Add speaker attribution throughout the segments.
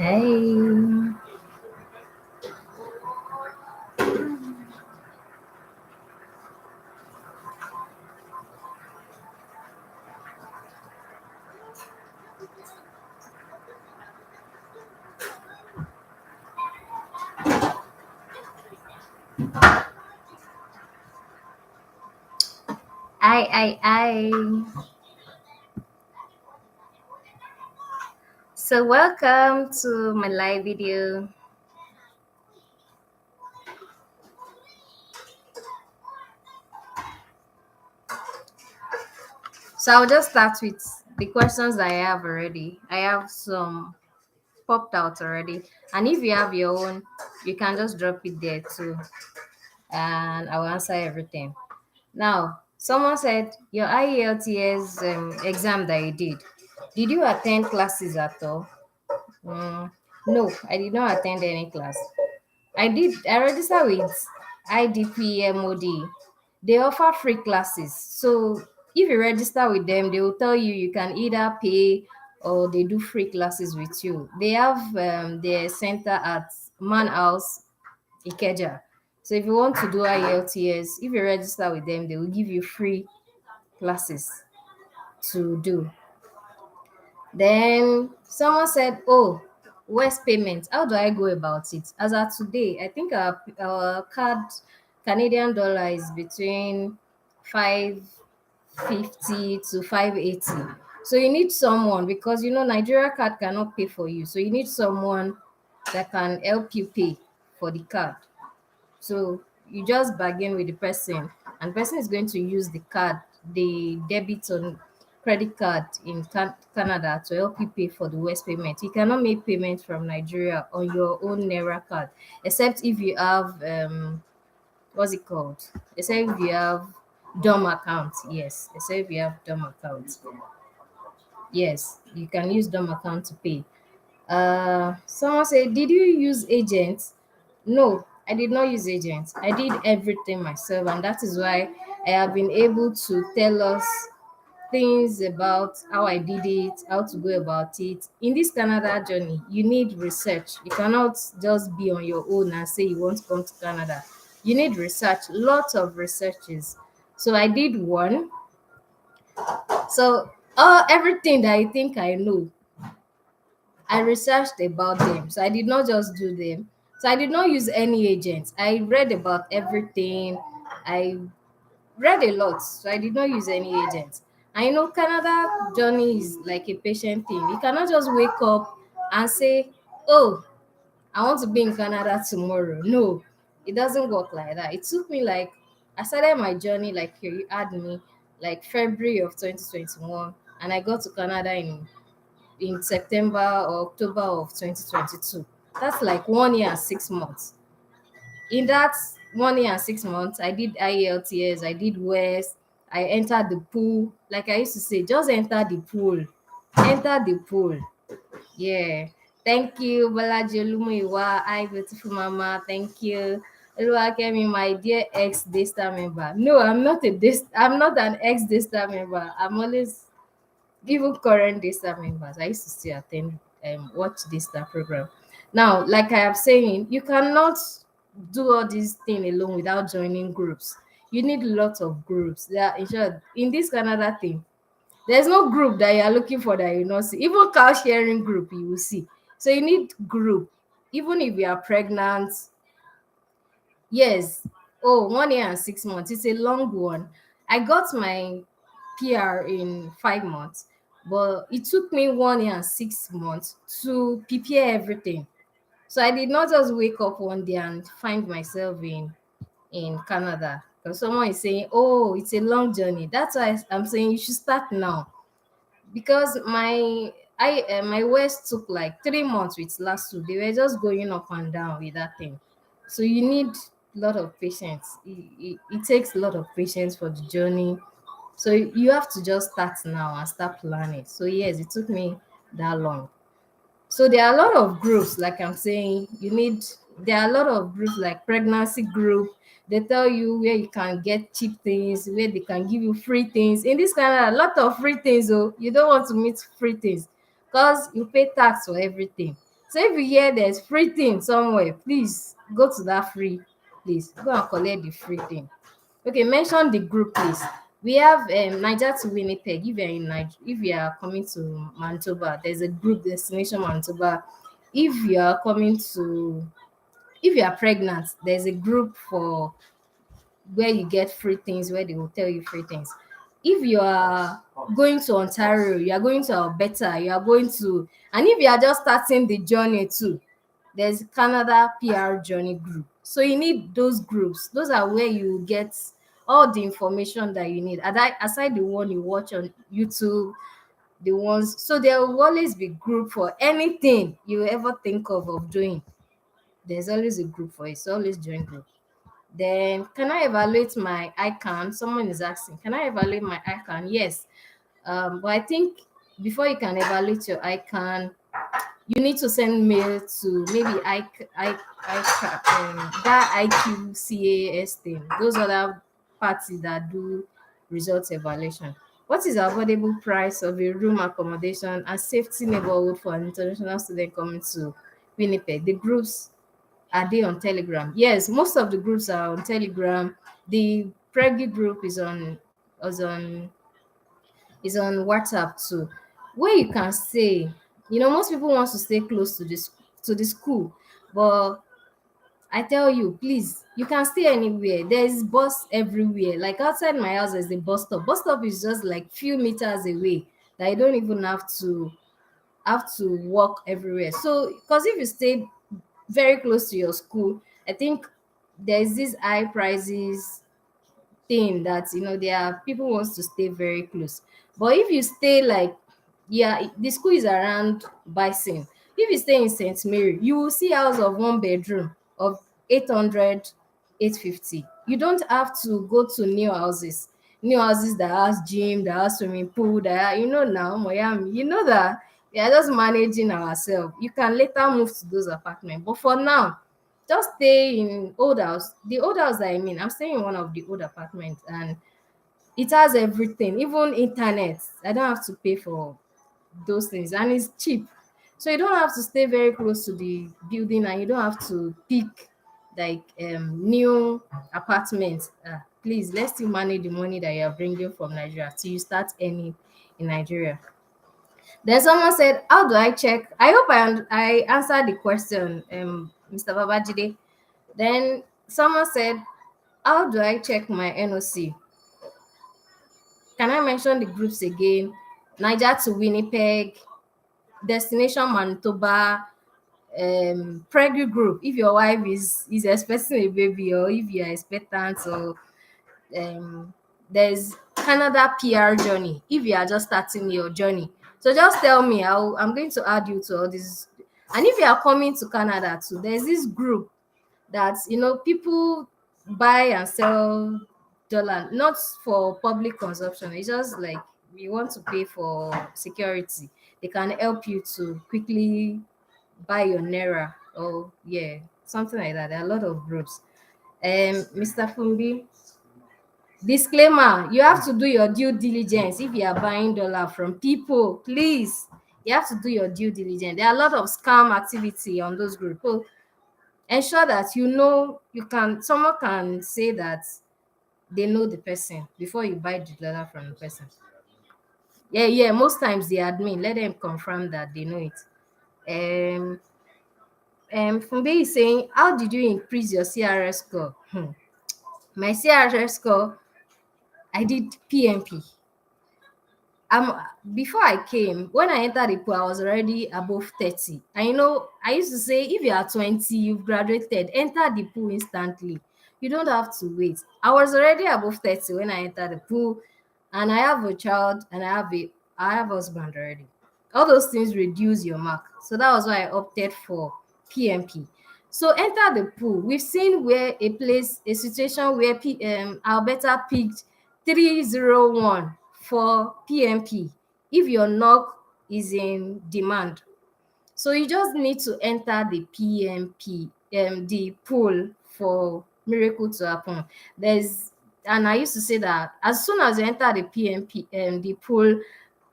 Speaker 1: Hey, I. So welcome to my live video. So I'll just start with the questions that I have already. I have some popped out already, and if you have your own, you can just drop it there too, and I'll answer everything. Now, someone said your IELTS exam that you did you attend classes at all? Mm, no, I did not attend any class. I registered with IDPMOD. They offer free classes. So if you register with them, they will tell you you can either pay or they do free classes with you. They have their center at Man House, Ikeja. So if you want to do IELTS, if you register with them, they will give you free classes to do. Then someone said, "Oh, where's payment? How do I go about it?" As of today, I think our card Canadian dollar is between 550 to 580. So you need someone because Nigeria card cannot pay for you. So you need someone that can help you pay for the card. So you just bargain with the person, and the person is going to use the card, the debit on credit card in Canada to help you pay for the West payment. You cannot make payment from Nigeria on your own Naira card, except if you have what's it called? Except if you have DOM account. Yes, except if you have DOM account. Yes, you can use DOM account to pay. Someone said, "Did you use agents?" No, I did not use agents. I did everything myself, and that is why I have been able to tell us things about how I did it, how to go about it. In this Canada journey, you need research. You cannot just be on your own and say you want to come to Canada. You need research, lots of researches. So I did one. So everything that I think I know, I researched about them. So I did not just do them. So I did not use any agents. I read about everything. I read a lot. So I did not use any agents. I know Canada journey is like a patient thing. You cannot just wake up and say, "Oh, I want to be in Canada tomorrow." No, it doesn't work like that. It took me like I started my journey like you had me like February of 2021, and I got to Canada in September or October of 2022. That's like 1 year and 6 months. In that 1 year and 6 months, I did IELTS, I did West, I entered the pool. Like I used to say, just enter the pool. Enter the pool. Yeah. Thank you, Balaji Olumuyiwa. Hi, beautiful mama. Thank you. Oluwakemi, my dear ex Daystar member. No, I'm not an ex Daystar member. I'm always even current Daystar members. I used to still attend watch Daystar program. Now, like I am saying, you cannot do all this thing alone without joining groups. You need lots of groups. There, in short, in this Canada thing, there's no group that you are looking for that you not see. Even cow sharing group you will see. So you need group. Even if you are pregnant, yes. Oh, 1 year and 6 months. It's a long one. I got my PR in 5 months, but it took me 1 year and 6 months to prepare everything. So I did not just wake up one day and find myself in Canada. Because someone is saying, "Oh, it's a long journey." That's why I'm saying you should start now. Because my West took like 3 months with last two. They were just going up and down with that thing. So you need a lot of patience. It takes a lot of patience for the journey. So you have to just start now and start planning. So yes, it took me that long. So there are a lot of groups, like I'm saying, there are a lot of groups like pregnancy group. They tell you where you can get cheap things, where they can give you free things. In this Canada, a lot of free things. Oh, you don't want to meet free things because you pay tax for everything. So if you hear there's free thing somewhere, please go to that free place. Go and collect the free thing. Okay, mention the group please. We have Niger to Winnipeg. If you're in if you are coming to Manitoba, there's a group destination Manitoba. If you are coming to if you are pregnant, there's a group for where you get free things, where they will tell you free things. If you are going to Ontario, you are going to Alberta, you are going to, and if you are just starting the journey too, there's Canada PR Journey Group. So you need those groups. Those are where you get all the information that you need. Aside the one you watch on YouTube, the ones, so there will always be group for anything you ever think of doing. There's always a group for it. So always join group. Then, can I evaluate my ICANN? Someone is asking, can I evaluate my ICANN? Yes. But I think before you can evaluate your ICANN, you need to send mail to maybe that IQCAS thing, those other parties that do results evaluation. What is the affordable price of a room accommodation and safety neighborhood for an international student coming to Winnipeg? The groups, are they on Telegram? Yes, most of the groups are on Telegram. The Preggy group is on WhatsApp too, where you can stay. Most people want to stay close to the school, but I tell you, please, you can stay anywhere. There's bus everywhere. Like outside my house, there's a bus stop. Bus stop is just like few meters away. That you don't even have to walk everywhere. So, because if you stay very close to your school, I think there's this high prices thing that there are people wants to stay very close. But if you stay like, yeah, the school is around Bison. If you stay in St. Mary, you will see house of one bedroom of 800, 850. You don't have to go to new houses that has gym, that has swimming pool, that now Miami, that we are just managing ourselves. You can later move to those apartments, but for now, just stay in old house. The old house that I mean, I'm staying in one of the old apartments, and it has everything, even internet. I don't have to pay for those things, and it's cheap. So you don't have to stay very close to the building, and you don't have to pick like new apartments. Please, let's still manage the money that you are bringing from Nigeria till you start earning in Nigeria. Then someone said, how do I check? I hope I answered the question, Mr. Babajide. Then someone said, how do I check my NOC? Can I mention the groups again? Niger to Winnipeg, Destination Manitoba, Preggy group. If your wife is expecting a baby, or if you are expectant, or there's Canada PR Journey. If you are just starting your journey, so just tell me. I'm going to add you to all this. And if you are coming to Canada too, there's this group that people buy and sell dollar, not for public consumption. It's just like you want to pay for security. They can help you to quickly buy your naira, or yeah, something like that. There are a lot of groups. Mr. Fumbi, disclaimer: you have to do your due diligence if you are buying dollar from people. Please, you have to do your due diligence. There are a lot of scam activity on those groups. So ensure that someone can say that they know the person before you buy the dollar from the person. Yeah, most times the admin, let them confirm that they know it. Fumbe is saying, how did you increase your CRS score? My CRS score, I did PMP. Before I came, when I entered the pool, I was already above 30. And I used to say, if you are 20, you've graduated, enter the pool instantly. You don't have to wait. I was already above 30 when I entered the pool, and I have a child, and I have husband already. All those things reduce your mark. So that was why I opted for PMP. So enter the pool. We've seen where a situation where Alberta picked 301 for PMP if your knock is in demand. So you just need to enter the PMP, the pool for miracle to happen. And I used to say that as soon as you enter the PMP, the pool,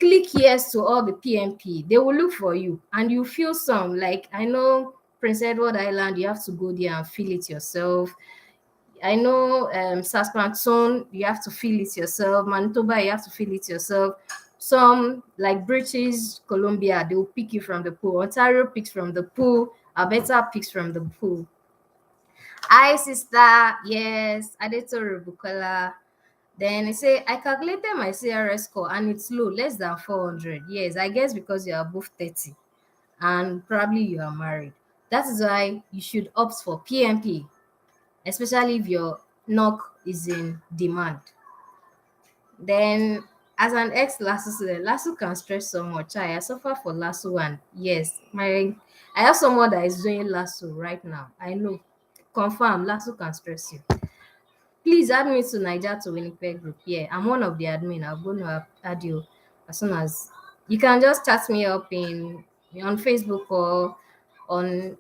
Speaker 1: click yes to all the PMP. They will look for you and you feel some. Like I know Prince Edward Island, you have to go there and feel it yourself. I know Saskatoon, you have to feel it yourself. Manitoba, you have to feel it yourself. Some like British Columbia, they will pick you from the pool. Ontario picks from the pool. Alberta picks from the pool. Hi, sister. Yes, Adetoro Bukola. Then I say I calculated my CRS score and it's low, less than 400. Yes, I guess because you are above 30 and probably you are married. That is why you should opt for PMP, especially if your knock is in demand. Then, as an ex lasso student, lasso can stress so much. I suffer for lasso, and yes, I have someone that is doing lasso right now. I know, confirm lasso can stress you. Please add me to Niger to Winnipeg group. Yeah, I'm one of the admin. I'm going to add you as soon as you can. Just chat me up in on Facebook or on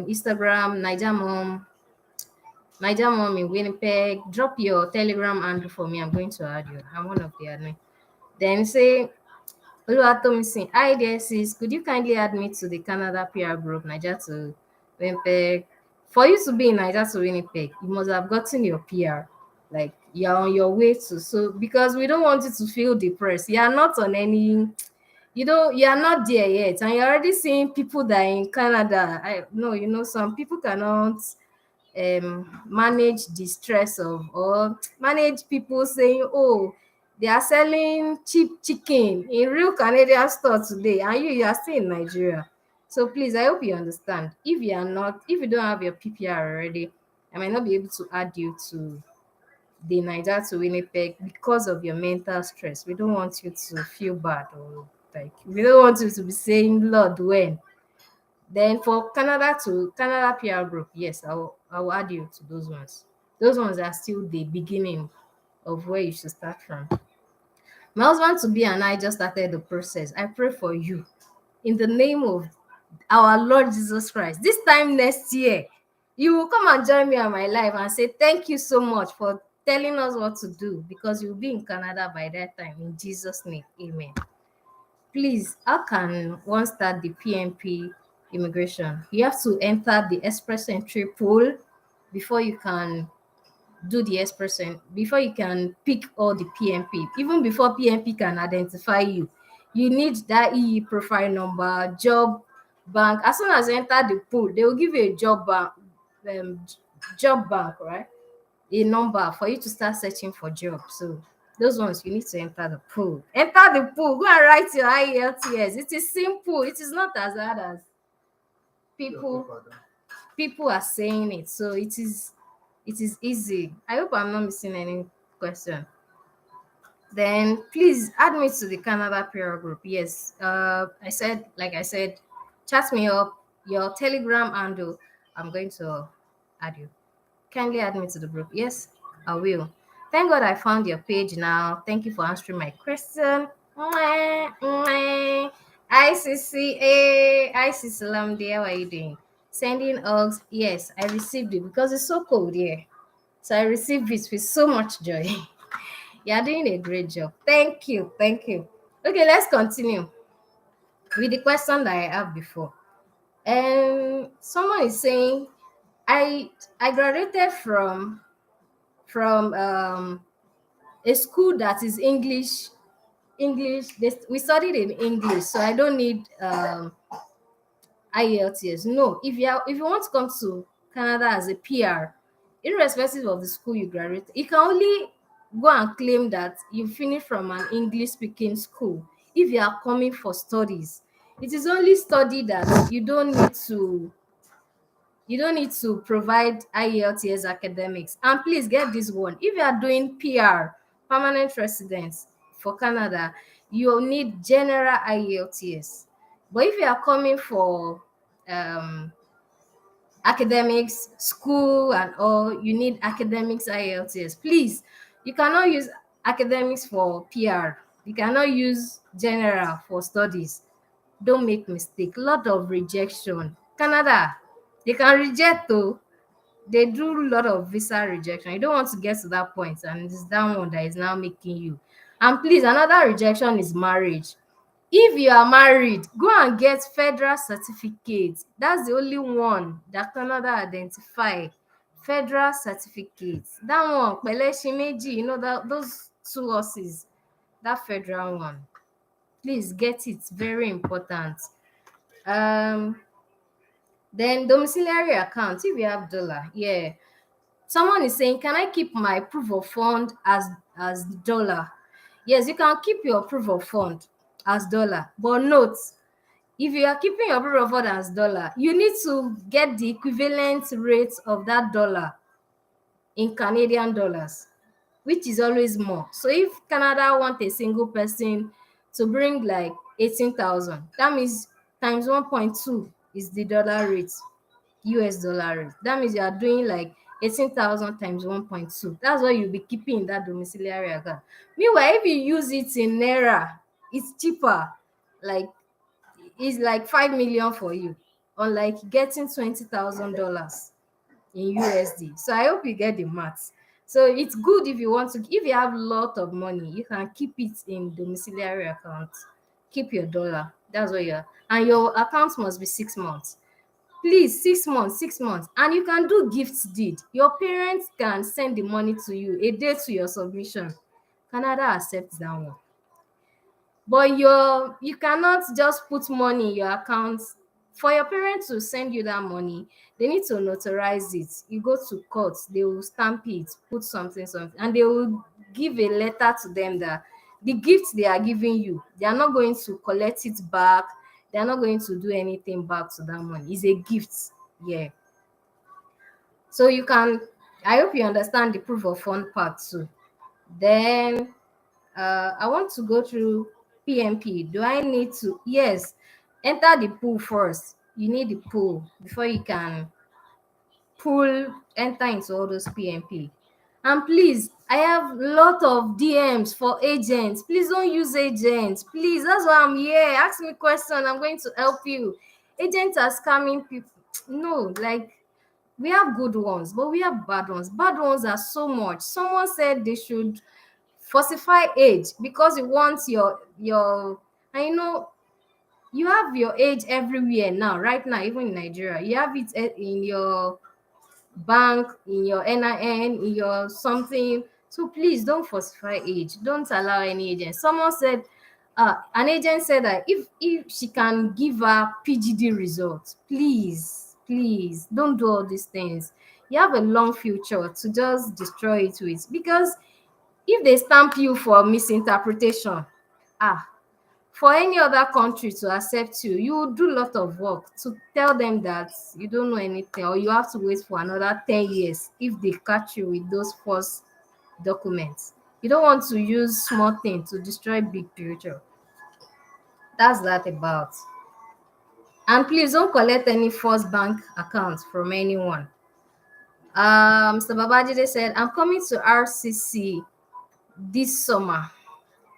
Speaker 1: Instagram. Niger Mom in Winnipeg. Drop your Telegram handle for me. I'm going to add you. I'm one of the admin. Then say, Oluwatomisin, hi there, sis. Could you kindly add me to the Canada PR group, Niger to Winnipeg? For you to be in Niger to Winnipeg, you must have gotten your PR. Like you're on your way to. So because we don't want you to feel depressed. You are not on any, you are not there yet. And you're already seeing people that are in Canada. I no, some people cannot manage the stress of or manage people saying, oh, they are selling cheap chicken in real Canadian store today and you are still in Nigeria. So please, I hope you understand. If you don't have your PPR already, I might not be able to add you to the Niger to Winnipeg because of your mental stress. We don't want you to feel bad or like we don't want you to be saying, Lord, when. Then for Canada PR group, yes, I'll add you to those ones. Those ones are still the beginning of where you should start from. My husband to be and I just started the process. I pray for you in the name of our Lord Jesus Christ. This time next year, you will come and join me on my live and say thank you so much for telling us what to do because you'll be in Canada by that time. In Jesus' name, amen. Please, how can one start the PMP immigration? You have to enter the express entry pool before you can do the before you can pick all the PMP. Even before PMP can identify you, you need that EE profile number, job bank. As soon as you enter the pool, they will give you a um, job bank, right? A number for you to start searching for jobs. So those ones you need to enter the pool. Enter the pool. Go and write your IELTS. It is simple. It is not as hard as people people are saying it. So it is easy. I hope I'm not missing any question. Then please add me to the Canada PR group. Yes. Like I said, chat me up your Telegram handle. I'm going to add you. Kindly add me to the group. Yes, I will. Thank God I found your page now. Thank you for answering my question. Mwah, mwah. ICCA, ICC Lamdi, how are you doing? Sending hugs. Yes, I received it because it's so cold here. So I received it with so much joy. You're doing a great job. Thank you. Thank you. Okay, let's continue with the question that I have before. Someone is saying, I graduated from a school that is English. We studied in English, so I don't need IELTS. No, if you want to come to Canada as a PR, irrespective of the school you graduate, you can only go and claim that you finished from an English speaking school if you are coming for studies. It is only study that you don't need to provide IELTS academics. And please get this one. If you are doing PR, permanent residence for Canada, you'll need general IELTS. But if you are coming for academics, school, and all, you need academics IELTS. Please, you cannot use academics for PR. You cannot use general for studies. Don't make mistake. Lot of rejection. Canada, they can reject though. They do a lot of visa rejection. You don't want to get to that point, and it's that one that is now making you. And please, another rejection is marriage. If you are married, go and get federal certificate. That's the only one that Canada identify. Federal certificate. That one, peleshi meji, you know that those two horses, that federal one. Please get it. Very important. Um, then domiciliary account. If you have dollar, yeah. Someone is saying, can I keep my proof of fund as dollar? Yes, you can keep your proof of fund as dollar, but note, if you are keeping your proof of fund as dollar, you need to get the equivalent rate of that dollar in Canadian dollars, which is always more. So if Canada want a single person to bring like 18,000, that means times 1.2 is the dollar rate, US dollar rate. That means you are doing like 18,000 times 1.2. That's what you'll be keeping in that domiciliary account. Meanwhile, if you use it in Naira, it's cheaper. Like, it's like 5 million for you, unlike getting $20,000 in USD. So I hope you get the maths. So it's good if you want to, if you have a lot of money, you can keep it in domiciliary account. Keep your dollar. That's what you're, and your account must be 6 months. Please, 6 months, 6 months. And you can do gift deed. Your parents can send the money to you a day to your submission. Canada accepts that one. But you cannot just put money in your account. For your parents to send you that money, they need to notarize it. You go to court, they will stamp it, put something, and they will give a letter to them that the gift they are giving you, they are not going to collect it back. They are not going to do anything back to that money. It's a gift. Yeah. So you can, I hope you understand the proof of fund part too. Then I want to go through PMP. Do I need to? Yes. Enter the pool first. You need the pool before you can enter into all those PMP. And please, I have a lot of DMs for agents. Please don't use agents. Please, that's why I'm here. Ask me question. I'm going to help you. Agents are scamming people. No, like, we have good ones, but we have bad ones. Bad ones are so much. Someone said they should falsify age because you want your I know you have your age everywhere now, right now, even in Nigeria. You have it in your bank, in your NIN, in your something. So please don't falsify age. Don't allow any agent. Someone said, an agent said that if she can give her PGD results, please don't do all these things. You have a long future to just destroy it with, because if they stamp you for misinterpretation, ah, for any other country to accept you, you will do a lot of work to tell them that you don't know anything, or you have to wait for another 10 years if they catch you with those false documents. You don't want to use small thing to destroy big future. That's that about. And please don't collect any false bank accounts from anyone. Mr. Babajide said, I'm coming to RCC this summer.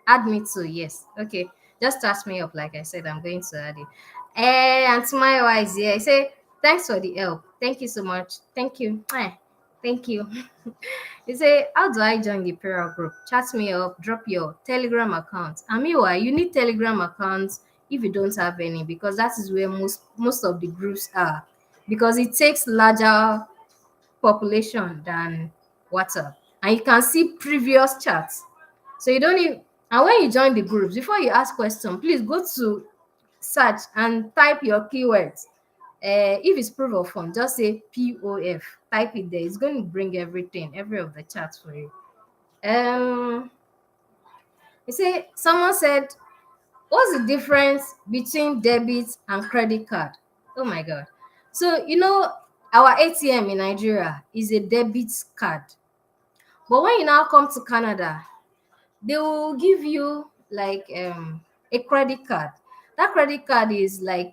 Speaker 1: Add me too, yes. Okay. Just touch me up, like I said, I'm going to add it. And to my wise, yeah, I say, thanks for the help. Thank you so much. Thank you. Thank you. You say, how do I join the prayer group? Chat me up, drop your Telegram account. And meanwhile, you need Telegram accounts if you don't have any, because that is where most of the groups are. Because it takes larger population than WhatsApp. And you can see previous chats. So you don't need, and when you join the groups, before you ask question, please go to search and type your keywords. If it's proof of fund, just say POF. Type it there. It's going to bring everything, every of the chats for you. You say someone said, what's the difference between debit and credit card? Oh my god. So our ATM in Nigeria is a debit card. But when you now come to Canada, they will give you like a credit card. That credit card is like,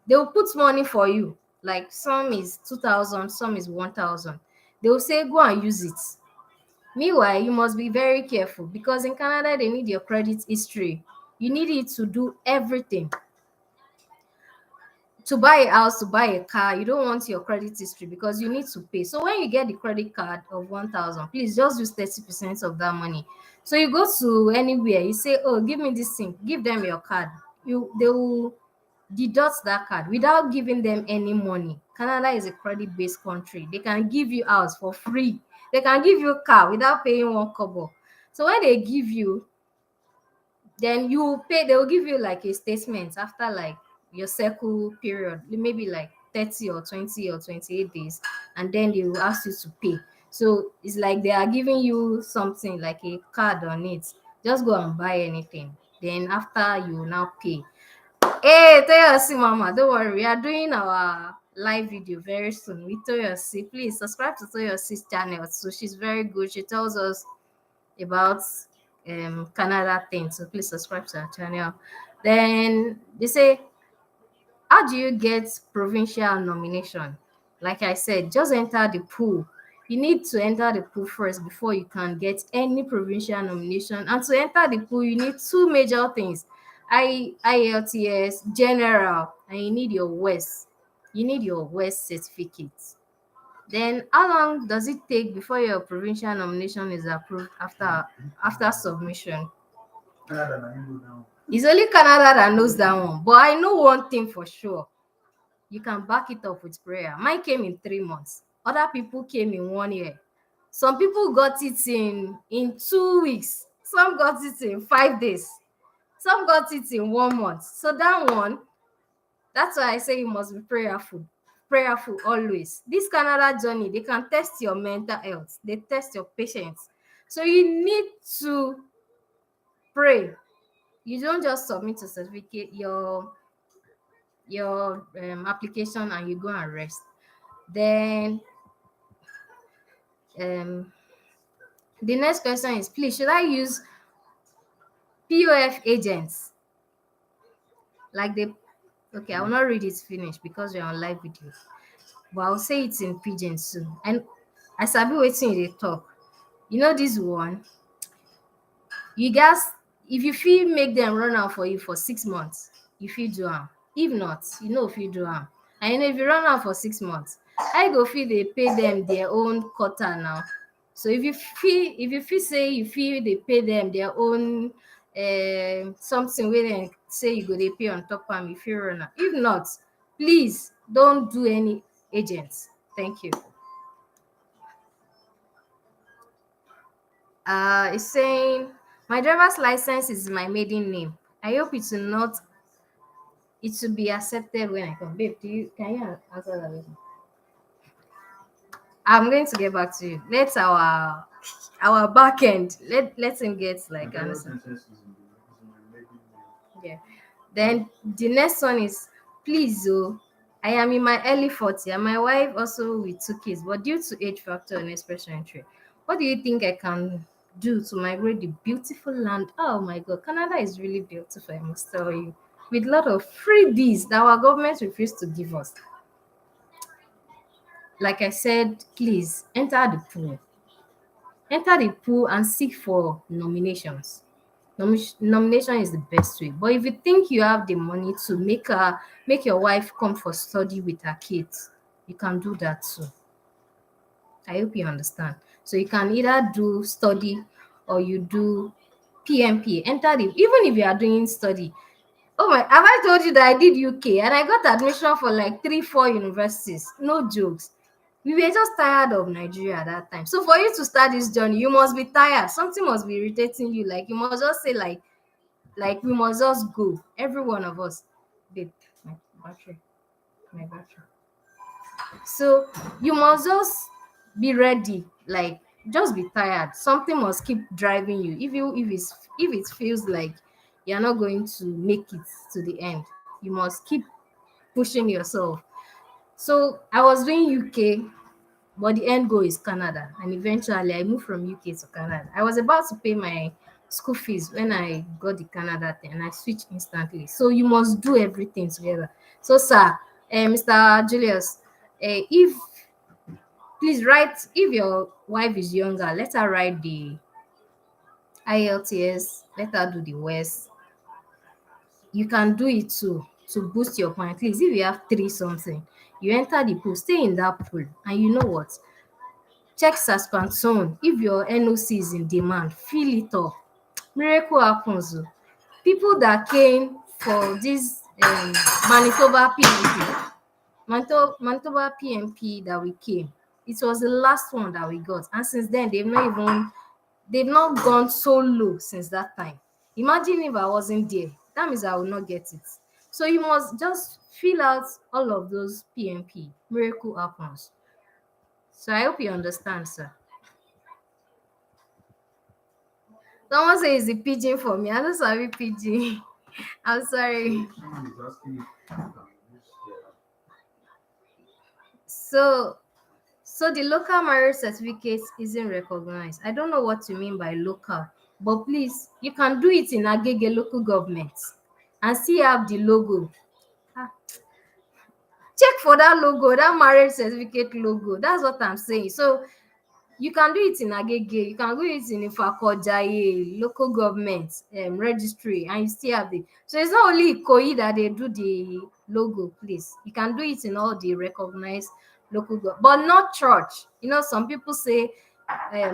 Speaker 1: they will put money for you, like some is 2,000, some is 1,000. They will say go and use it. Meanwhile, you must be very careful, because in Canada they need your credit history. You need it to do everything. To buy a house, to buy a car, you don't want your credit history, because you need to pay. So when you get the credit card of 1,000, please just use 30% of that money So you go to anywhere, you say, oh, give me this thing, give them your card. They will deduct that card without giving them any money. Canada is a credit-based country. They can give you house for free. They can give you car without paying one kobo. So when they give you, then you will pay. They will give you like a statement after like your circle period, maybe like 30 or 20 or 28 days, and then they will ask you to pay. So it's like they are giving you something like a card on it. Just go and buy anything. Then after you now pay. Hey, Toyosi Mama, don't worry. We are doing our live video very soon with Toyosi. Please subscribe to Toyosi's channel. So she's very good. She tells us about Canada things. So please subscribe to our channel. Then they say, how do you get provincial nomination? Like I said, just enter the pool. You need to enter the pool first before you can get any provincial nomination. And to enter the pool, you need two major things: IELTS, general, and you need your WES. You need your WES certificate. Then how long does it take before your provincial nomination is approved after submission? It's only Canada that knows that one. But I know one thing for sure. You can back it up with prayer. Mine came in 3 months. Other people came in 1 year. Some people got it in 2 weeks. Some got it in 5 days. Some got it in 1 month. So that one, that's why I say you must be prayerful. Prayerful always. This Canada journey, they can test your mental health. They test your patience. So you need to pray. You don't just submit a certificate, your application, and you go and rest. Then um the next question is, please, should I use POF agents like they okay, I will not read it finish because we're on live video, but I'll say it in pidgin soon. And I sabi wetin you dey talk. You know this one, you guys, if you fit make them run am for you for 6 months, you fit do am. If not, you no fit do am. And you know, if you run am for 6 months, how you go fit dey pay them their own quota now? So if you fit say you fit dey pay them their own something wey dem say you go dey pay on top am, you fit run am. If not, please don't do any agents. Thank you. It's saying, my driver's license is my maiden name. I hope it will be accepted when I come. Babe, can you answer that question? I'm going to get back to you. Let our back end let him get like an answer. Yeah. Then the next one is, please, oh, I am in my early 40s and my wife also with 2 kids, but due to age factor and expression entry, what do you think I can do to migrate the beautiful land? Oh my God, Canada is really beautiful, I must tell you, with a lot of freebies that our government refused to give us. Like I said, please enter the pool. Enter the pool and seek for nominations. Nomination is the best way. But if you think you have the money to make your wife come for study with her kids, you can do that too. I hope you understand. So you can either do study or you do PMP. Enter the even if you are doing study. Oh my, have I told you that I did UK and I got admission for like 3, 4 universities? No jokes. We were just tired of Nigeria at that time. So for you to start this journey, you must be tired. Something must be irritating you. Like you must just say like we must just go. Every one of us. Babe, my battery. My battery. So you must just be ready. Like just be tired. Something must keep driving you. If it feels like you're not going to make it to the end, you must keep pushing yourself. So I was doing UK, but the end goal is Canada. And eventually I moved from UK to Canada. I was about to pay my school fees when I got the Canada thing and I switched instantly. So you must do everything together. So sir, Mr. Julius, if please write, if your wife is younger, let her write the IELTS, let her do the WES. You can do it too to boost your point. At least if you have three something, you enter the pool, stay in that pool, and you know what? check Saskatoon. If your NOC is in demand, fill it up. Miracle happens. People that came for this Manitoba PMP, Manitoba PMP that we came, it was the last one that we got, and since then they've not gone so low since that time. Imagine if I wasn't there, that means I will not get it. So you must just fill out all of those PMP. Miracle happens. So I hope you understand, sir. Someone says it's a pigeon for me. I don't sorry pigeon. I'm sorry. So so the local marriage certificate isn't recognized. I don't know what you mean by local, but please, you can do it in Agege local government and still have the logo. Ah, check for that logo, that marriage certificate logo. That's what I'm saying. So you can do it in Agege, you can do it in Ifakojaye local government registry, and you still have the. So it's not only Ikoyi that they do the logo, please. You can do it in all the recognized local government, but not church. You know, some people say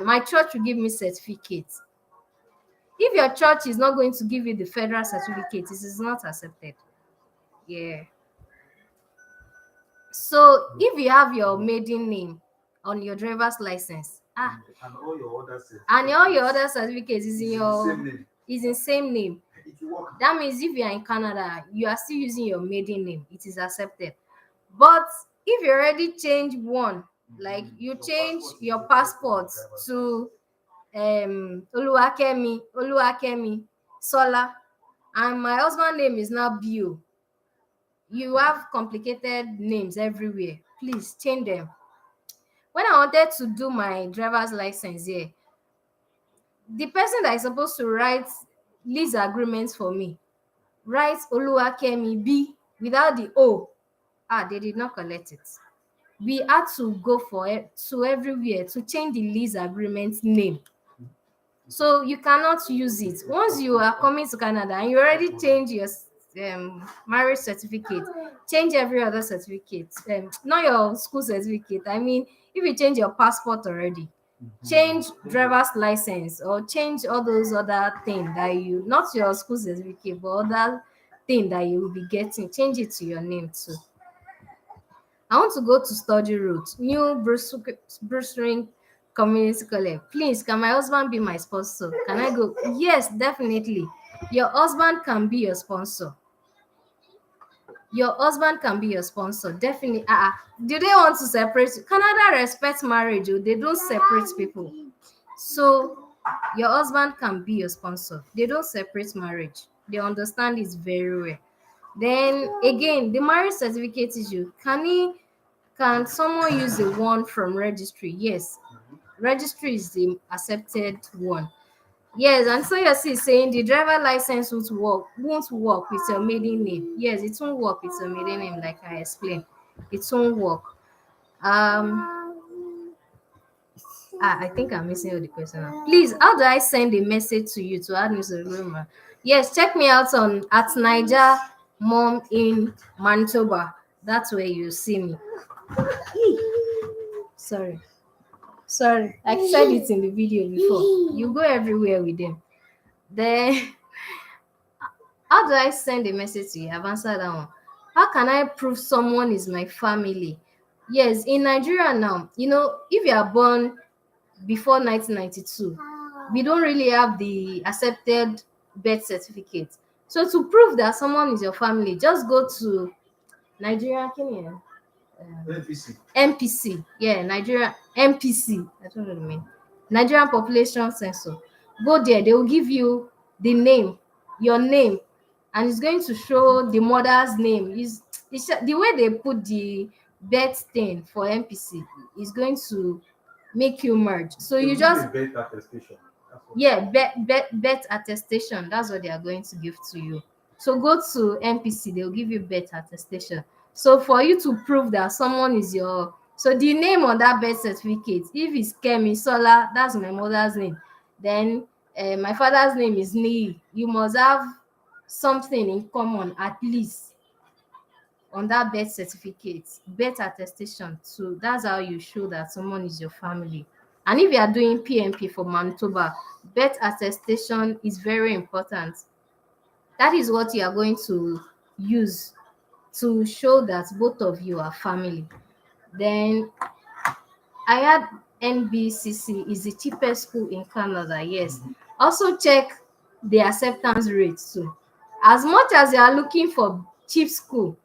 Speaker 1: my church will give me certificate. If your church is not going to give you the federal certificate, it is not accepted. Yeah. So if you have your maiden name on your driver's license,
Speaker 2: and all your other
Speaker 1: and all your
Speaker 2: certificates
Speaker 1: other certificates is in your is in same name,
Speaker 2: it will work.
Speaker 1: that means if you are in Canada, you are still using your maiden name, it is accepted. But if you already change one, like you change your passport to Oluwakemi Sola, and my husband name is now Bio, you have complicated names everywhere, please change them. When I wanted to do my driver's license here, the person that is supposed to write lease agreements for me write Oluwakemi B without the O. They did not collect it. We had to go for it to everywhere to change the lease agreement name. So you cannot use it. Once you are coming to Canada and you already change your marriage certificate, change every other certificate, not your school certificate. I mean, if you change your passport already, change driver's license or change all those other things that you, not your school certificate, but other thing that you will be getting, change it to your name too. I want to go to study route, new Bruce Ring Community College. Please, can my husband be my sponsor? Can I go? Yes, definitely. Your husband can be your sponsor. Your husband can be your sponsor. Definitely. Do they want to separate? Canada respects marriage. Oh, they don't separate people. So your husband can be your sponsor. They don't separate marriage. They understand it very well. Then again, the marriage certificate issue. Can someone use the one from registry? Yes. Registry is the accepted one. Yes, and so you're still saying the driver license won't work with your maiden name. Yes, it won't work with your maiden name, like I explained. It won't work. I think I'm missing all the question now. Please, how do I send a message to you to add me to the room? Yes, check me out on at Niger Mom in Manitoba. That's where you see me. Sorry. Sorry. I said it in the video before. You go everywhere with them. Then how do I send a message to you? I've answered that one. How can I prove someone is my family? Yes, in Nigeria now, if you are born before 1992, we don't really have the accepted birth certificate. So to prove that someone is your family, just go to Nigeria. NPC. Yeah, Nigeria NPC. I don't know what I mean. Nigerian Population Census. Go there, they will give you the name, your name, and it's going to show the mother's name. It's the way they put the birth thing for NPC is going to make you merge. So you just
Speaker 2: birth attestation.
Speaker 1: birth attestation. That's what they are going to give to you. So go to NPC, they'll give you birth attestation. So for you to prove that someone is so the name on that birth certificate, if it's Kemi Sola, that's my mother's name. Then my father's name is Nii. You must have something in common at least on that birth certificate, birth attestation. So that's how you show that someone is your family. And if you are doing PMP for Manitoba, birth attestation is very important. That is what you are going to use to show that both of you are family. Then I had NBCC is the cheapest school in Canada. Yes. Also check the acceptance rate too. As much as you are looking for cheap school,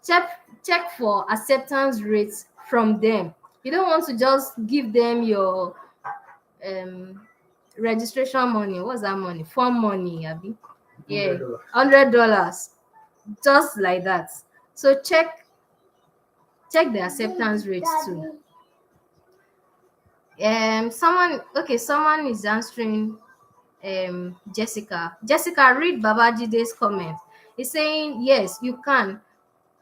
Speaker 1: check for acceptance rates from them. You don't want to just give them your um registration money. What's that money? Form money, Abby. Yeah, $100, just like that. So check the acceptance rates too. Someone is answering Jessica, read Babajide's comment. He's saying yes, you can.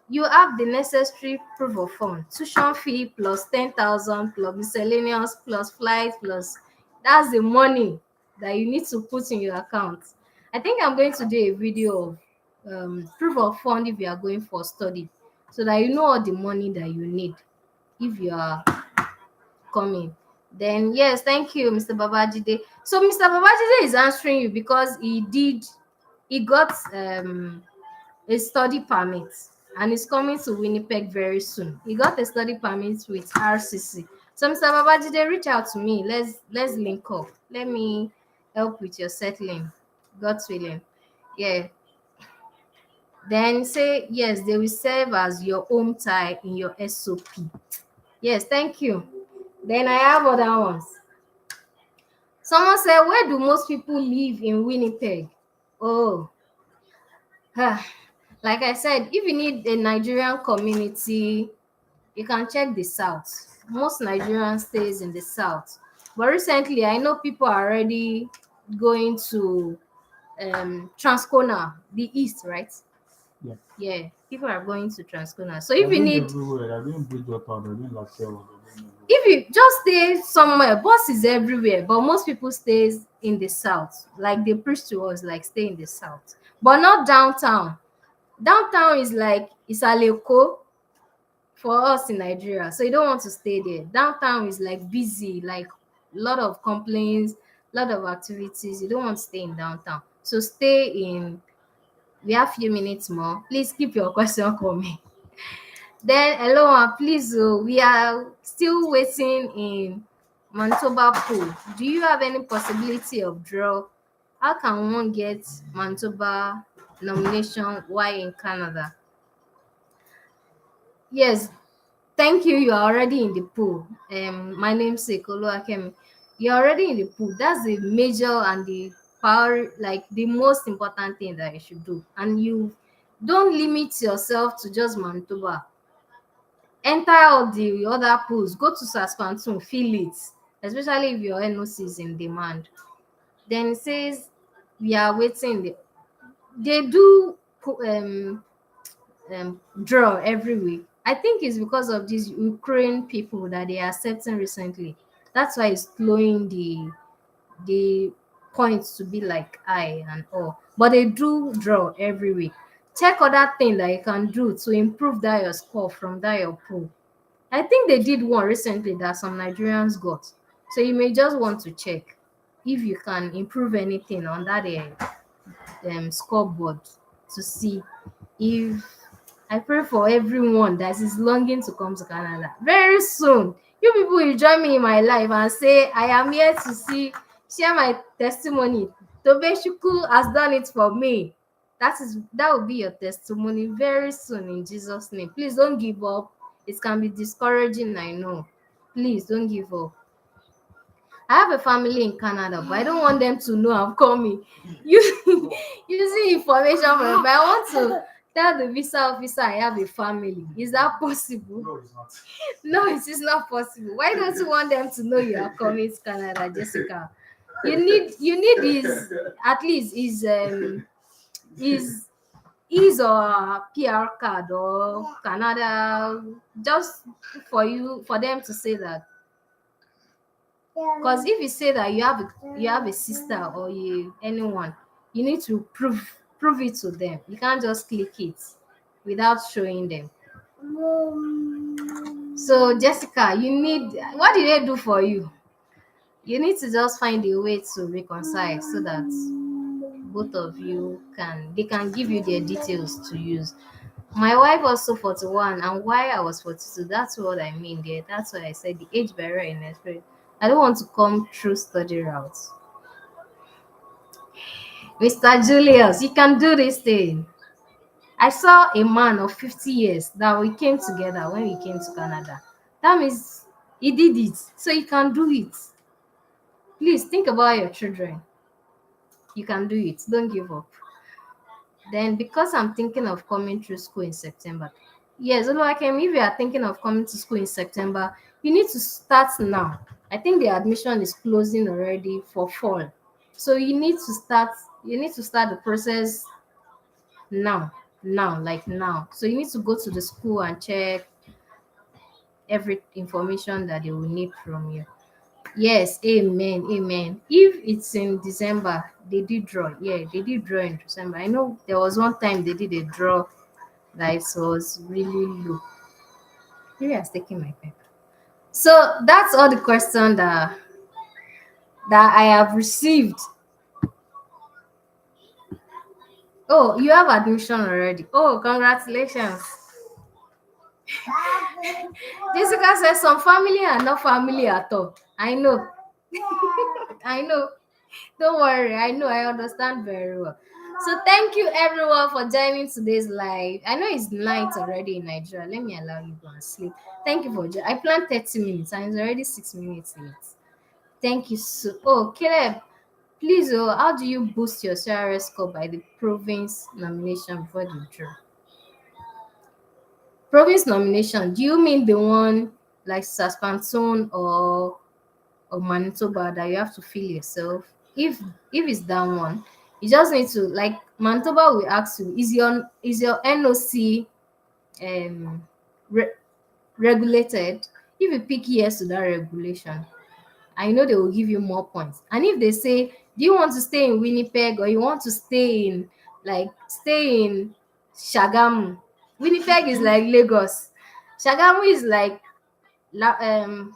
Speaker 1: You have the necessary proof of fund, tuition fee plus 10,000 plus miscellaneous plus flight plus, that's the money that you need to put in your account. I think I'm going to do a video of proof of fund if you are going for study, so that you know all the money that you need if you are coming. Then yes, thank you, Mr. Babajide. So Mr. Babajide is answering you because he got a study permit and is coming to Winnipeg very soon. He got a study permit with RCC. So Mr. Babajide, reach out to me. Let's link up. Let me help with your settling. God's willing. Yeah. Then say yes, they will serve as your home tie in your SOP. Yes, thank you. Then I have other ones. Someone said, where do most people live in Winnipeg? Oh, like I said, if you need a Nigerian community, you can check the south. Most Nigerians stays in the south. But recently, I know people are already going to Transcona, the east, right?
Speaker 3: Yeah.
Speaker 1: Yeah, people are going to Transcona. So if you need,
Speaker 3: everywhere, they're doing Bridgewater, they're doing Lasalle, they're doing everywhere.
Speaker 1: if you just stay somewhere, bus is everywhere, but most people stays in the south. Like they preach to us, like stay in the south, but not downtown. Downtown is like Isaleko for us in Nigeria, so you don't want to stay there. Downtown is like busy, like a lot of complaints, lot of activities. You don't want to stay in downtown, so stay in. We have few minutes more. Please keep your question coming. Then hello, please, we are still waiting in Manitoba pool. Do you have any possibility of draw? How can one get Manitoba nomination while in Canada? Yes, thank you. You are already in the pool. My namesake Oluwakemi. You're already in the pool. That's the major and the power, like the most important thing that you should do. And you don't limit yourself to just Manitoba. Enter all the other pools. Go to Saskatoon, feel it, especially if your NOC is in demand. Then it says we are waiting. They do draw every week. I think it's because of these Ukraine people that they are accepting recently. That's why it's slowing the points to be like I and all. But they do draw every week. Check other thing that you can do to improve that your score from that your pool. I think they did one recently that some Nigerians got. So you may just want to check if you can improve anything on that scoreboard to see if. I pray for everyone that is longing to come to Canada very soon. You people will join me in my life and say, I am here to share my testimony. Tobe Shuku has done it for me. That will be your testimony very soon in Jesus' name. Please don't give up. It can be discouraging, I know. Please don't give up. I have a family in Canada, but I don't want them to know I'm coming. Using information from, but I want to tell the visa officer I have a family. Is that possible?
Speaker 2: No, it's not.
Speaker 1: No, it is not possible. Why don't you want them to know you are coming to Canada, Jessica? You need his, at least his or PR card or Canada, just for them to say that. Because if you say that you have a sister or anyone, you need to prove it to them. You can't just click it without showing them. So Jessica, what did they do for you? You need to just find a way to reconcile so that both of you can give you their details to use. My wife also 41, and why I was 42, that's what I mean there. That's why I said the age barrier in experience. I don't want to come through study routes. Mr. Julius, you can do this thing. I saw a man of 50 years that we came together when we came to Canada. That means he did it. So you can do it. Please think about your children. You can do it. Don't give up. Then, because I'm thinking of coming through school in September. Yes, Oluwakem, if you are thinking of coming to school in September, you need to start now. I think the admission is closing already for fall. So you need to start the process now. Now, like now. So you need to go to the school and check every information that they will need from you. Yes, amen, amen. If it's in December, they did draw. Yeah, they did draw in December. I know there was one time they did a draw that it was really low. Maybe I was taking my pen. So that's all the questions that I have received. Oh, you have admission already. Oh, congratulations. Jessica says some family are not family at all. I know. I know. Don't worry. I know. I understand very well. So thank you everyone for joining today's live. I know it's night already in Nigeria. Let me allow you to go and sleep. Thank you for I planned 30 minutes and it's already 6 minutes late. Thank you so. Oh, Caleb, please. Oh, how do you boost your CRS score by the province nomination before the draw? Province nomination. Do you mean the one like Saskatoon or Manitoba that you have to fill yourself? If it's that one, you just need to, like, Manitoba will ask you, is your NOC re- regulated? If you pick yes to that regulation, I know they will give you more points. And if they say, do you want to stay in Winnipeg or you want to stay in Shagamu? Winnipeg is like Lagos. Shagamu is like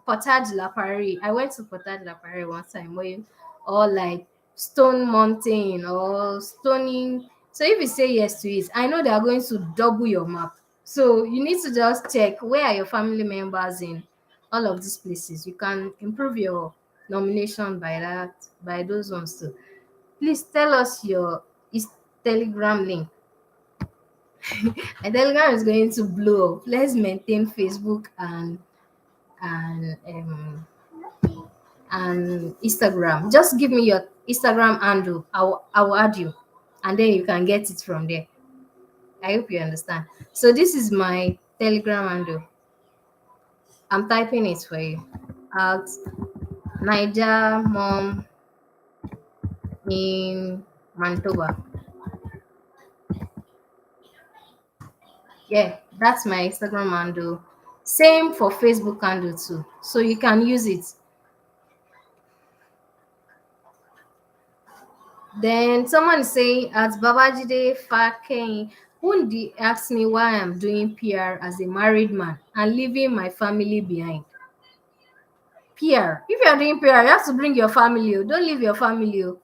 Speaker 1: Portage La Prairie. I went to Portage La Prairie one time, or like Stone Mountain or Stoning. So if you say yes to it, I know they are going to double your map. So you need to just check where are your family members in all of these places. You can improve your nomination by those ones too. Please tell us your Telegram link. My Telegram is going to blow up. Let's maintain Facebook and um and Instagram. Just give me your Instagram handle. I will add you, and then you can get it from there. I hope you understand. So this is my Telegram handle. I'm typing it for you. At Niger Mom in Manitoba. Yeah, that's my Instagram handle. Same for Facebook handle too. So you can use it. Then someone is saying at Babajide Fakeng, who did ask me why I'm doing PR as a married man and leaving my family behind. PR. If you're doing PR, you have to bring your family. Oh. Don't leave your family. Oh.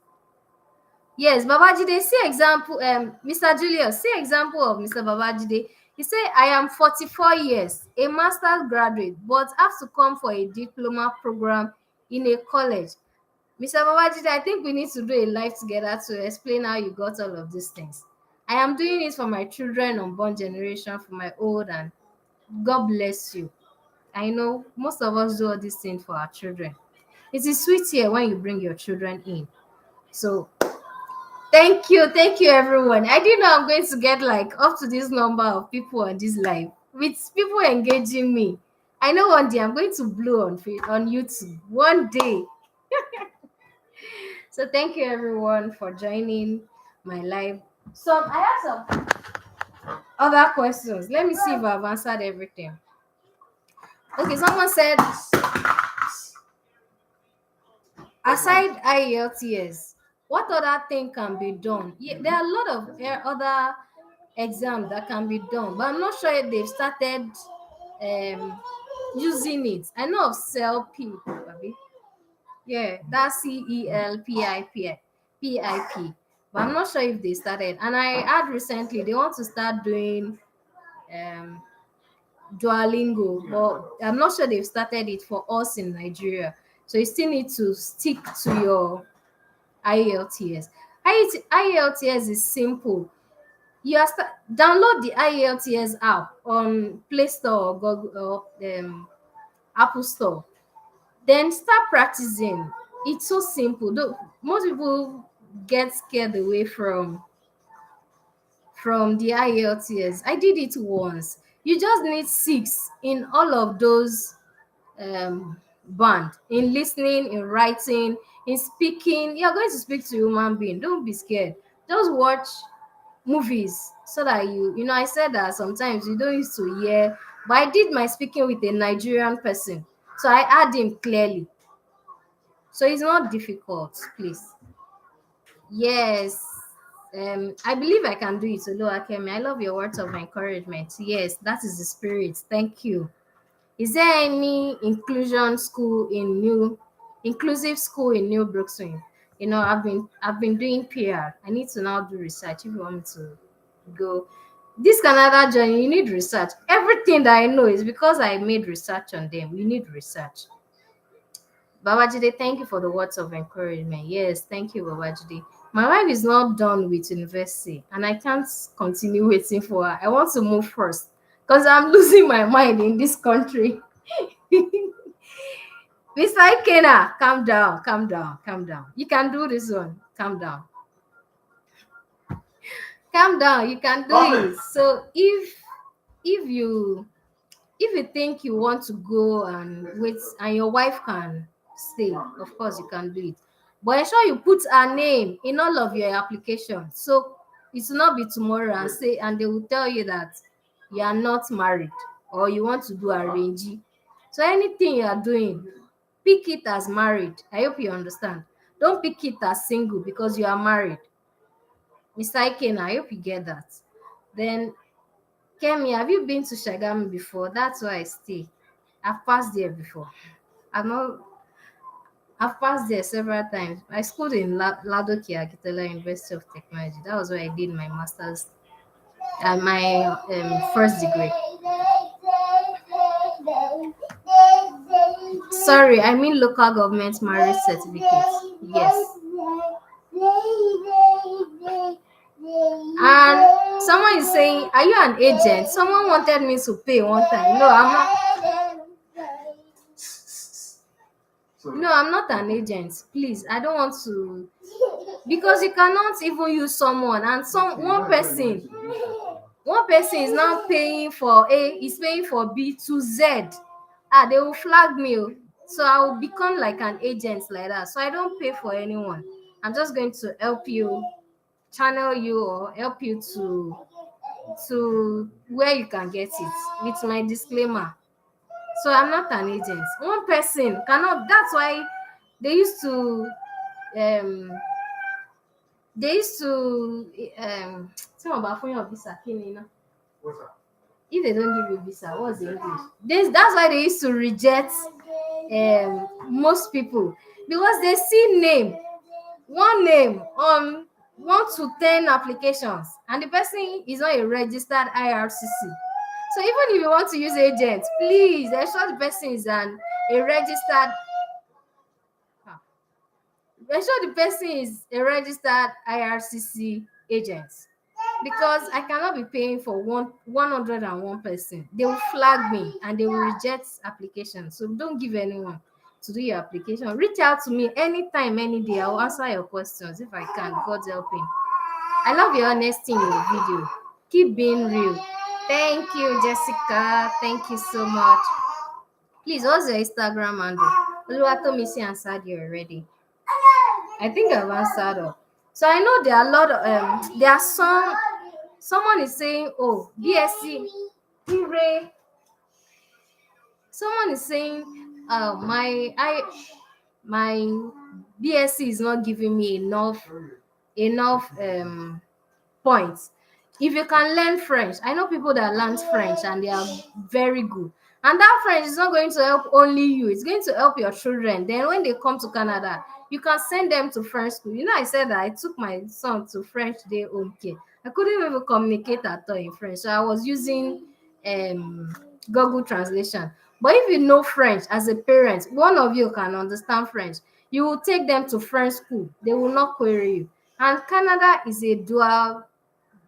Speaker 1: Yes, Babajide, see example, Mr. Julius, see example of Mr. Babajide. He said, I am 44 years, a master's graduate, but have to come for a diploma program in a college. Mr. Babajide, I think we need to do a live together to explain how you got all of these things. I am doing it for my children, unborn generation, for my old, and God bless you. I know most of us do all these things for our children. It is sweet here when you bring your children in. So thank you everyone. I didn't know I'm going to get like up to this number of people on this live with people engaging me. I know one day I'm going to blow on YouTube one day. So thank you everyone for joining my live. I have some other questions. Let me see if I've answered everything. Okay, someone said aside IELTS, what other thing can be done? Yeah, there are a lot of other exams that can be done, but I'm not sure if they've started using it. I know of CELP, Baby. Yeah, that's CELPIP. But I'm not sure if they started. And I heard recently they want to start doing um Duolingo, but I'm not sure they've started it for us in Nigeria. So you still need to stick to your IELTS. IELTS is simple. Download the IELTS app on Play Store or Google or Apple Store. Then start practicing. It's so simple. Though most people get scared away from the IELTS. I did it once. You just need six in all of those band, in listening, in writing, in speaking. You're going to speak to a human being. Don't be scared. Just watch movies so that I said that sometimes you don't used to hear, but I did my speaking with a Nigerian person, so I heard him clearly. So it's not difficult, please. Yes. I believe I can do it, Olu Akemi. I love your words of encouragement. Yes, that is the spirit. Thank you. Is there any inclusive school in New Brooklyn? I've been doing PR. I need to now do research if you want me to go. This Canada journey, you need research. Everything that I know is because I made research on them. You need research. Babajide, thank you for the words of encouragement. Yes, thank you, Babajide. My wife is not done with university and I can't continue waiting for her. I want to move first because I'm losing my mind in this country. Mr. Ikena, calm down, calm down, calm down. You can do this one. Calm down. Calm down. You can do it. So if you think you want to go and wait and your wife can stay, of course you can do it. But ensure you put her name in all of your applications. So it will not be tomorrow and they will tell you that you are not married or you want to do arrange. So anything you are doing, pick it as married. I hope you understand. Don't pick it as single because you are married. Mr. Ikena, I hope you get that. Then Kemi, have you been to Shagami before? That's why I stay. I've passed there before. I've not. I've passed there several times. I schooled in Ladoke Akitela University of Technology. That was where I did my master's and my first degree. Sorry, I mean local government marriage certificate. Yes. And someone is saying, "Are you an agent?" Someone wanted me to pay one time. No, I'm not. No, I'm not an agent. Please, I don't want to, because you cannot even use someone and one person is now paying for A, is paying for B to Z. They will flag me. So I will become like an agent like that. So I don't pay for anyone. I'm just going to help you, channel you, or help you to where you can get it with my disclaimer. So I'm not an agent. One person cannot. That's why they used to um some about phone your visa
Speaker 2: What's that?
Speaker 1: if they don't give you visa, what's the English? That's why they used to reject most people, because they see one name on 1 to 10 applications and the person is not a registered IRCC. So even if you want to use agent, please ensure the person is a registered ensure the person is a registered IRCC agent, because I cannot be paying for 101 person. They will flag me and they will reject application. So don't give anyone to do your application. Reach out to me anytime, any day. I will answer your questions if I can. God's helping. I love your honesty in your video. Keep being real. Thank you, Jessica. Thank you so much. Please, what's your Instagram handle? Oluwatomisi answered you already. I think I've answered up. So I know there are a lot of there are someone is saying, oh, BSc Ire. Someone is saying my BSc is not giving me enough points. If you can learn French, I know people that learn French and they are very good. And that French is not going to help only you, it's going to help your children. Then when they come to Canada, you can send them to French school. You know, I said that I took my son to French Day Home Care. I couldn't even communicate at all in French. So I was using um Google Translation. But if you know French as a parent, one of you can understand French, you will take them to French school. They will not query you. And Canada is a dual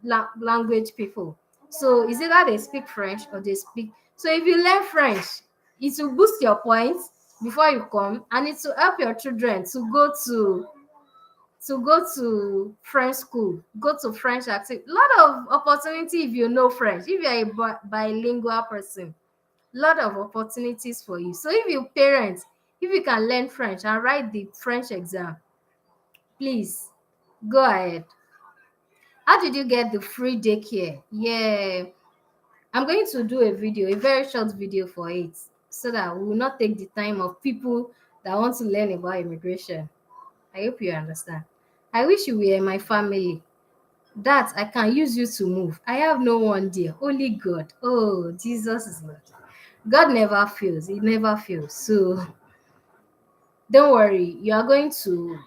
Speaker 1: language people. So is either they speak French or they speak. So if you learn French, it will boost your points before you come, and it will help your children to go to French school, go to French activity. Lot of opportunity if you know French. If you're a bilingual person, lot of opportunities for you. So if you parents, if you can learn French and write the French exam, please go ahead. How did you get the free daycare? Yeah, I'm going to do a video, a very short video for it, so that we will not take the time of people that want to learn about immigration. I hope you understand. I wish you were in my family. That I can use you to move. I have no one there, only God. Oh, Jesus is Lord. God never fails. He never fails. So don't worry. You are going to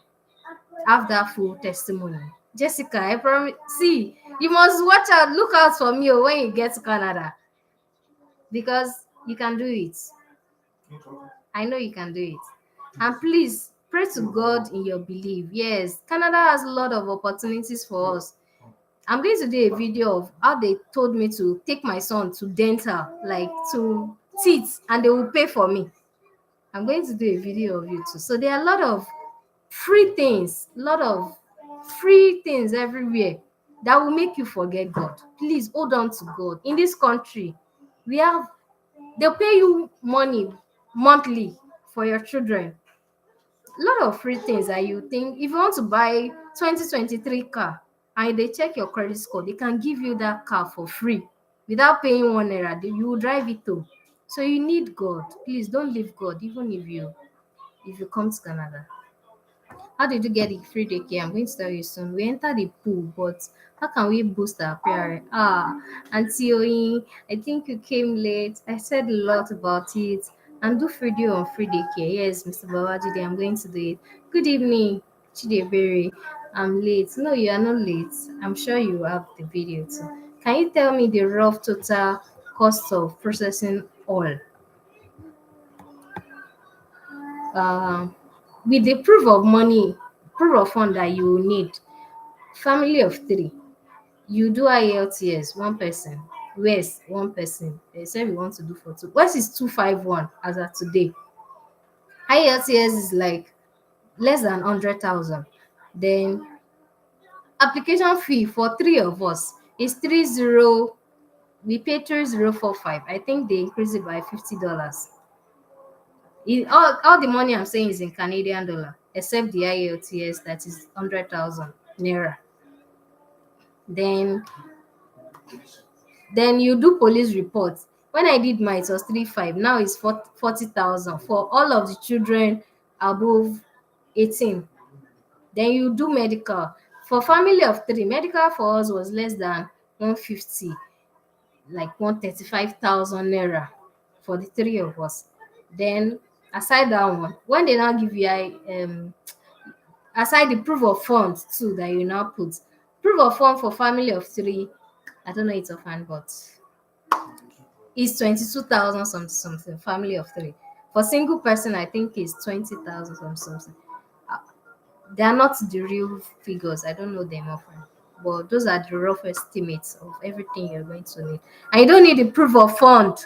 Speaker 1: have that full testimony. Jessica, I promise. See, you must watch out, look out for me when you get to Canada, because you can do it. I know you can do it. And please pray to God in your belief. Yes, Canada has a lot of opportunities for us. I'm going to do a video of how they told me to take my son to dental, like to teeth, and they will pay for me. I'm going to do a video of it too. So there are a lot of free things everywhere that will make you forget God. Please hold on to God. In this country, they'll pay you money monthly for your children. A lot of free things that you think, if you want to buy 2023 car and they check your credit score, they can give you that car for free without paying 1 naira. You will drive it too. So you need God. Please don't leave God, even if you come to Canada. How did you get the free daycare? I'm going to tell you soon. We entered the pool, but how can we boost our appearance? Auntie Oyin, I think you came late. I said a lot about it. And do video on free daycare. Yes, Mr. Babajide, I'm going to do it. Good evening, Chidebere. I'm late. No, you are not late. I'm sure you have the video too. Can you tell me the rough total cost of processing all? Um, with the proof of fund that you will need, family of 3, you do IELTS, one person, West, one person. They said we want to do for 2. West is 251 as of today. IELTS is like less than 100,000. Then application fee for 3 of us is 30. We pay 3045. I think they increase it by $50. All the money I'm saying is in Canadian dollar, except the IELTS that is 100,000 naira. Then you do police reports. When I did mine, it was 35. Now it's 40,000 for all of the children above 18. Then you do medical. For family of 3, medical for us was less than 150, like 135,000 naira for the 3 of us. Then aside that one, when they now give you aside the proof of funds too that you now put, proof of fund for family of 3, I don't know it offhand, but it's 22,000 something. Family of 3. For single person, I think it's 20,000 something. Uh, They are not the real figures. I don't know them often, but those are the rough estimates of everything you're going to need. And you don't need the proof of fund,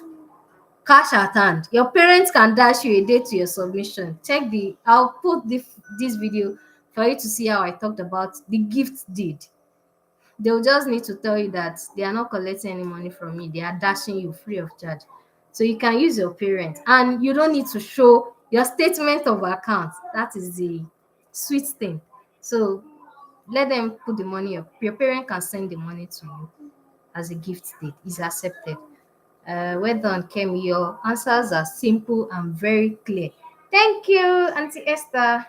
Speaker 1: cash at hand. Your parents can dash you a date to your submission. I'll put this video for you to see how I talked about the gift deed. They'll just need to tell you that they are not collecting any money from you. They are dashing you free of charge. So you can use your parents, and you don't need to show your statement of account. That is the sweet thing. So let them put the money up. Your parent can send the money to you as a gift deed. It's accepted. Well done, Kemi. Your answers are simple and very clear. Thank you, Auntie Esther.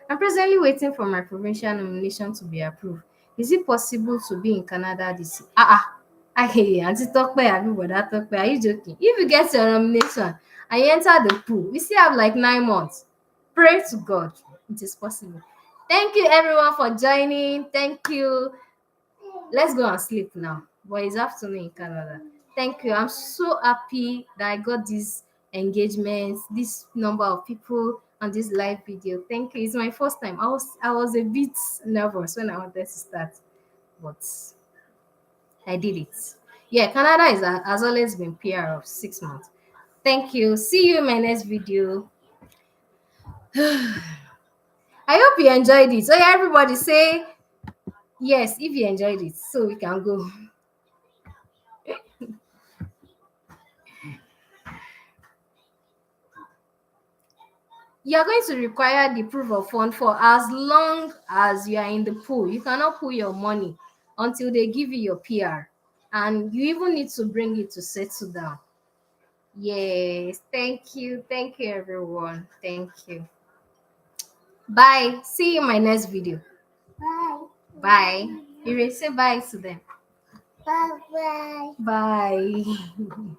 Speaker 1: I'm presently waiting for my provincial nomination to be approved. Is it possible to be in Canada this year? Hey, Auntie Tokpe, everybody that Tokpe, are you joking? If you get your nomination and you enter the pool, we still have like 9 months. Pray to God. It is possible. Thank you everyone for joining. Thank you. Let's go and sleep now. But it's afternoon in Canada. Thank you. I'm so happy that I got these engagements, this number of people on this live video. Thank you. It's my first time. I was a bit nervous when I wanted to start, but I did it. Yeah, Canada has always been PR of 6 months. Thank you. See you in my next video. I hope you enjoyed it. So yeah, everybody say yes if you enjoyed it, so we can go. You are going to require the proof of fund for as long as you are in the pool. You cannot pull your money until they give you your PR, and you even need to bring it to settle down. Yes, thank you everyone. Thank you. Bye. See you in my next video.
Speaker 4: Bye.
Speaker 1: Bye. You will say bye to them.
Speaker 4: Bye bye.
Speaker 1: Bye.